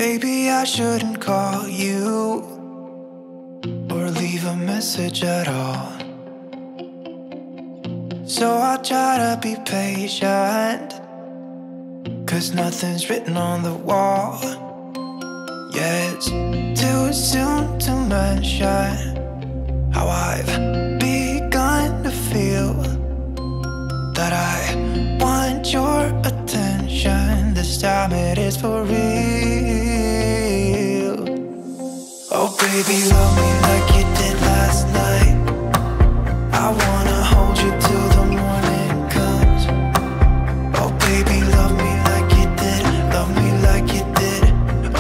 Maybe I shouldn't call you or leave a message at all. So I'll try to be patient, 'cause nothing's written on the wall. Yeah, it's too soon to mention how I've begun to feel that I want your attention. This time it is for real. Oh baby, love me like you did last night. I wanna hold you till the morning comes. Oh baby, love me like you did, love me like you did.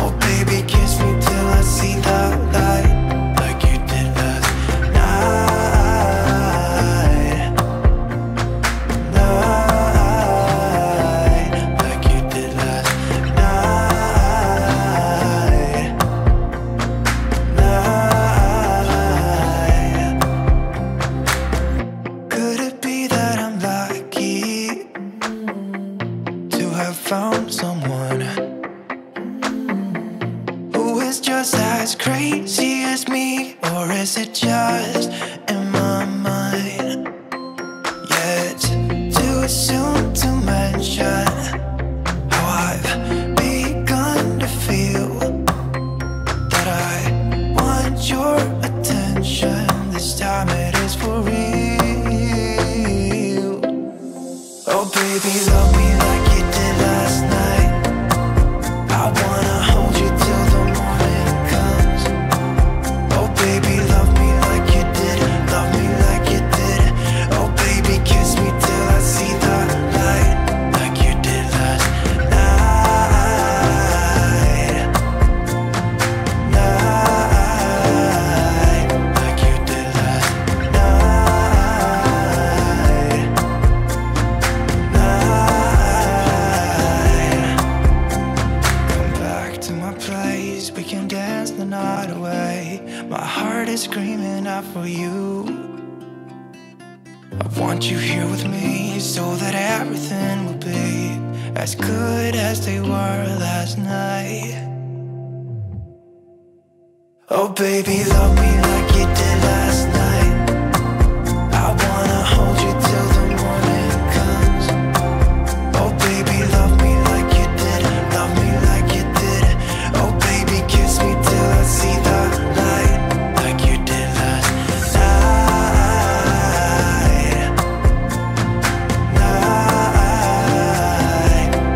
Oh baby, kiss me till I see the light, like you did last night. Like you did last night. Could it be that I'm lucky to have found someone who is just as crazy as me? Or is it just in my mind? Yeah, it's too soon to mention how I've begun to feel that I want your attention. This time it is for real. Oh baby, love me like you did last night. I wanna hold you till the morning comes. Oh baby, love me like you did, love me like you did. Oh baby, kiss me till I see the light, like you did last night. Like you did last night. Come back to my place, we can dance the night away. My heart is screaming out for you. I want you here with me so that everything will be as good as they were last night. Oh baby, love me like you did last night. I wanna hold you till the morning comes. Oh baby, love me like you did, love me like you did. Oh baby, kiss me till I see the light, like you did last night.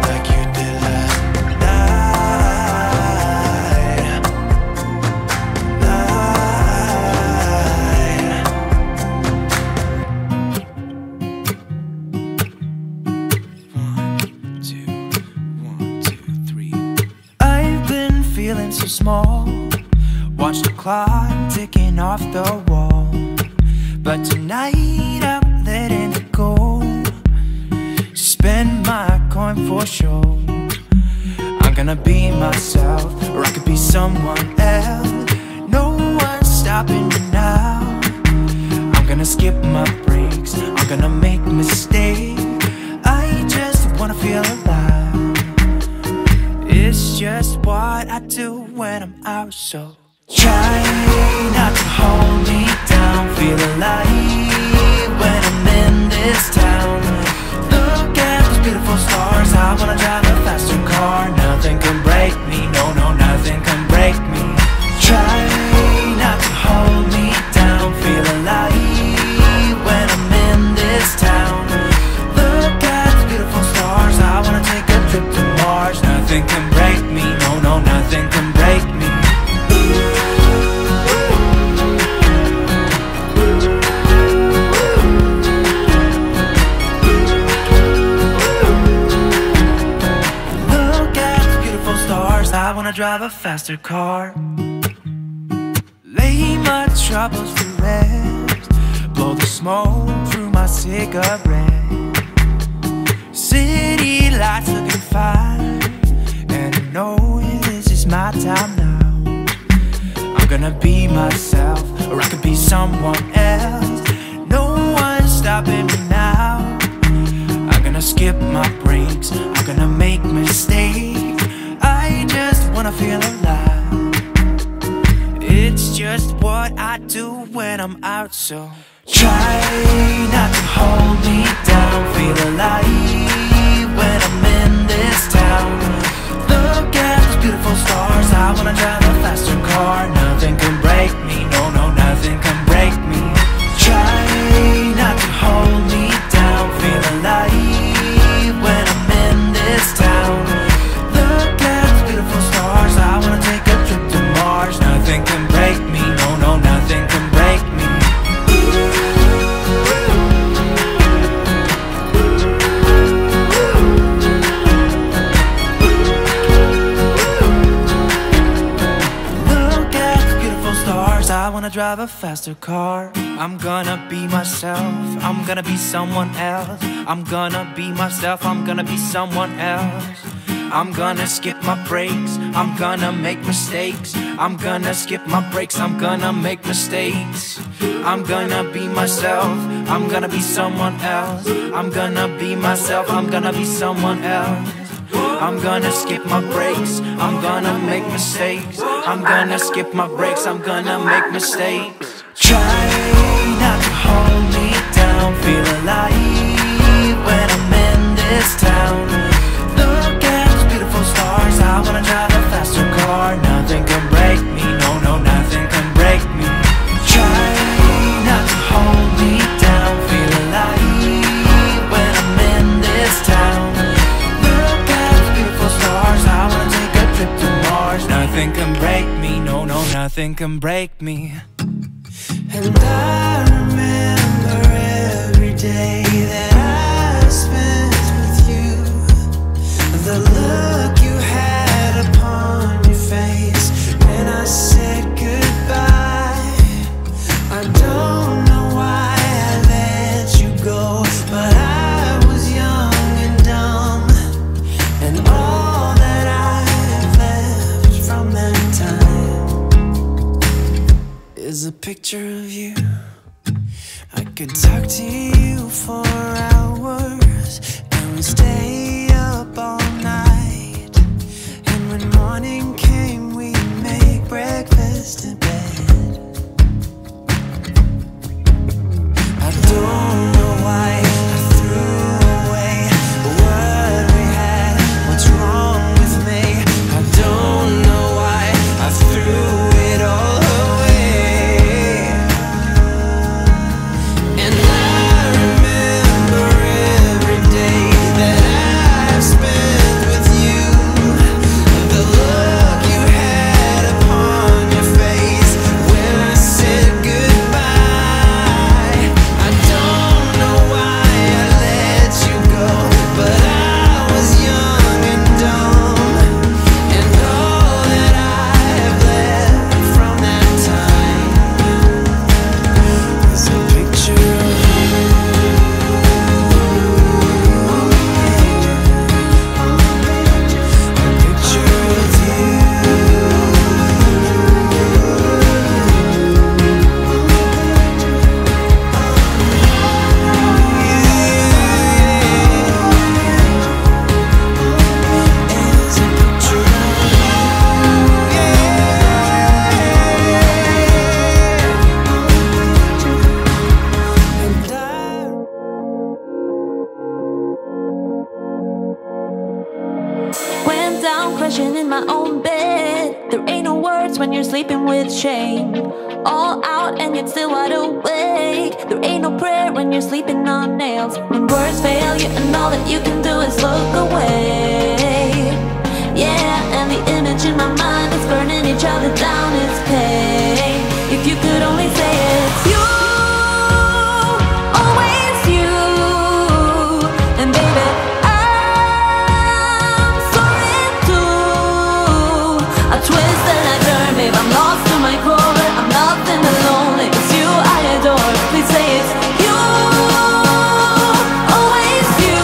Like you did last night. One, two, three. I've been feeling so small. Watch the clock ticking off the wall. But tonight I'm letting it go. Spend my coin for sure. I'm gonna be myself, or I could be someone else. No one's stopping me now. I'm gonna skip my breaks, I'm gonna make mistakes. I just wanna feel alive. It's just what I do when I'm out, so try not to hold me down. Feel alive when I'm in this town. Look at those beautiful stars. I wanna drive a faster car. Nothing can break me, no, no, nothing can break me. Try not to hold me down. Feel alive when I'm in this town. Look at those beautiful stars. I wanna take a trip to Mars. Nothing can break me, no, no, nothing can break me. I wanna drive a faster car. Lay my troubles to rest. Blow the smoke through my cigarette. City lights looking fine, and I know this is my time now. I'm gonna be myself, or I could be someone else. No one's stopping me now. I'm gonna skip my breaks, I'm gonna make mistakes. I just wanna wanna feel alive. It's just what I do when I'm out, so try not to hold me down. Feel alive when I'm in this town. Look at those beautiful stars. I wanna drive a faster car. Nothing can break me, no, no, nothing can break me. Try not to hold me down. Feel alive when I'm in this town. Look at those beautiful stars. I wanna take a trip to Mars. Nothing can break me, no, no, nothing can break me. I wanna drive a faster car. I'm gonna be myself. I'm gonna be someone else. I'm gonna be myself. I'm gonna be someone else. I'm gonna skip my breaks. I'm gonna make mistakes. I'm gonna skip my breaks. I'm gonna make mistakes. I'm gonna be myself. I'm gonna be someone else. I'm gonna be myself. I'm gonna be someone else. I'm gonna skip my breaks. I'm gonna make mistakes. I'm gonna skip my breaks. I'm gonna make mistakes. Try not to hold me down. Feel alive when I'm in this town. Look at those beautiful stars. I wanna drive a faster car. Nothing can break me, no, no, nothing can break me. Try not to hold me down. Feel alive when I'm in this town. I wanna take a trip to Mars. Nothing can break me, no, no, nothing can break me. And I remember every day that I spent with you. The look you had upon your face when I said goodbye. I don't know why I let you go, but I was young and dumb. And all that I have left from that time is a picture of you. I could talk to you for hours, and we'd stay up all night. And when morning came, we'd make breakfast in bed. I don't know why I threw away what we had. What's wrong with me? I don't know why I threw it all away. And I remember every day that I've spent with you. The look you had upon your face when I said goodbye. I don't know why I let you go, but I was young and dumb. And all that I have left from that time is a picture of you. A picture of you. It's a picture of Went down crashing in my own bed. There ain't no words when you're sleeping with shame. All out and yet still wide awake. There ain't no prayer when you're sleeping on nails. When words fail you and all that you can do is look away. Yeah, and the image in my mind is burning each other down. It's pain. If you could only say it's you. Always you. And baby, I'm sorry too. I twist and I turn, babe, I'm lost to my core. I'm nothing alone, it's you I adore. Please say it's you. Always you.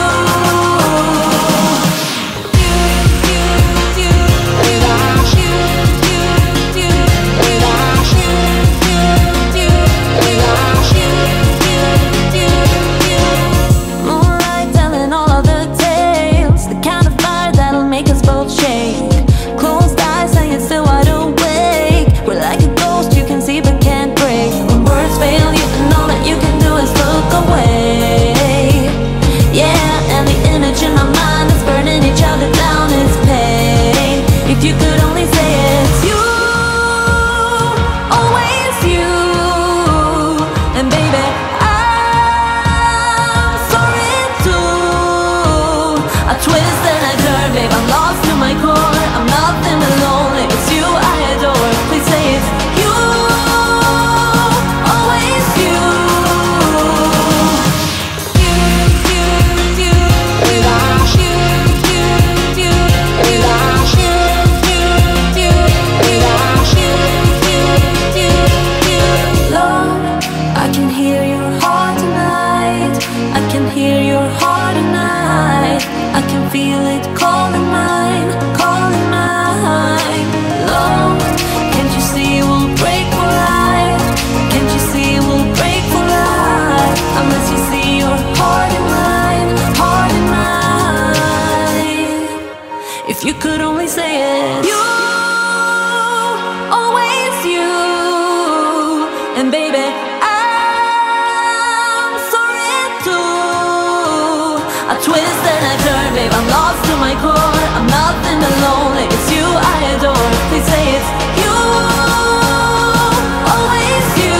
feel it calling mine, calling mine. Love, can't you see we'll break for life? Can't you see we'll break for life? Unless you see your heart in mine, heart in mine. If you could only say it. You, always you. And baby, I'm sorry too. I twist and I turn, babe, I'm lost to my core. I'm nothing alone, it's you I adore. Please say it's you, always you.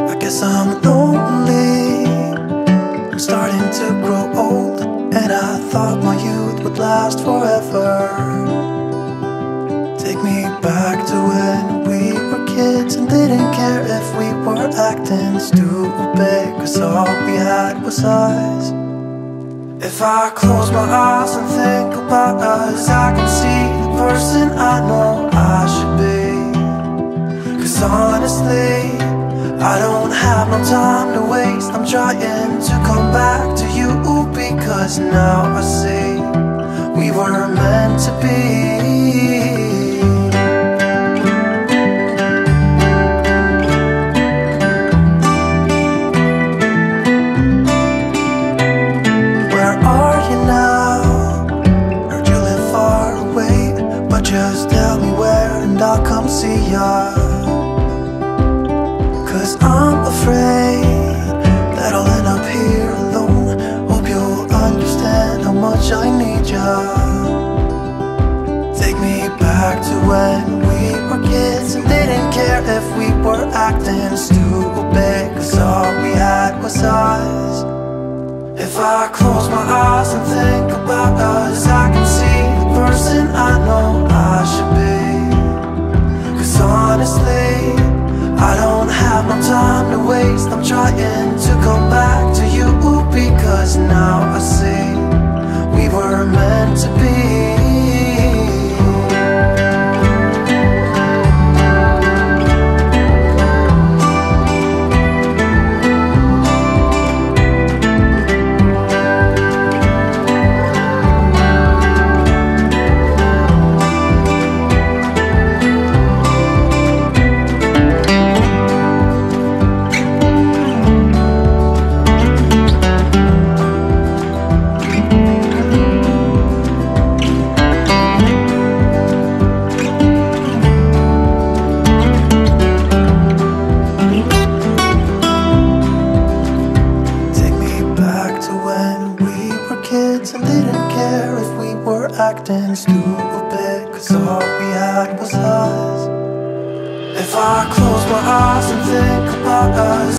I guess I'm lonely, I'm starting to grow old, and I thought my youth would last forever. Take me back to when we were kids and didn't care if we were acting stupid, 'cause all we had was us. If I close my eyes and think about us, I can see the person I know I should be. 'Cause honestly, I don't have no time to waste. I'm trying to come back to you, because now I see we were meant to be. Where are you now? Heard you live far away, but just tell me where and I'll come see ya. 'Cause I'm afraid that I'll end up here alone. Hope you'll understand how much I need ya. Take me back to when we were kids and didn't care if we were acting stupid, 'cause all we had was us. If I close my eyes and think about us, I can see the person I know I should be. 'Cause honestly, I don't have no time to waste. I'm trying to come back to you, because now I see we were meant to be. And didn't care if we were acting stupid, 'cause all we had was us. If I close my eyes and think about us,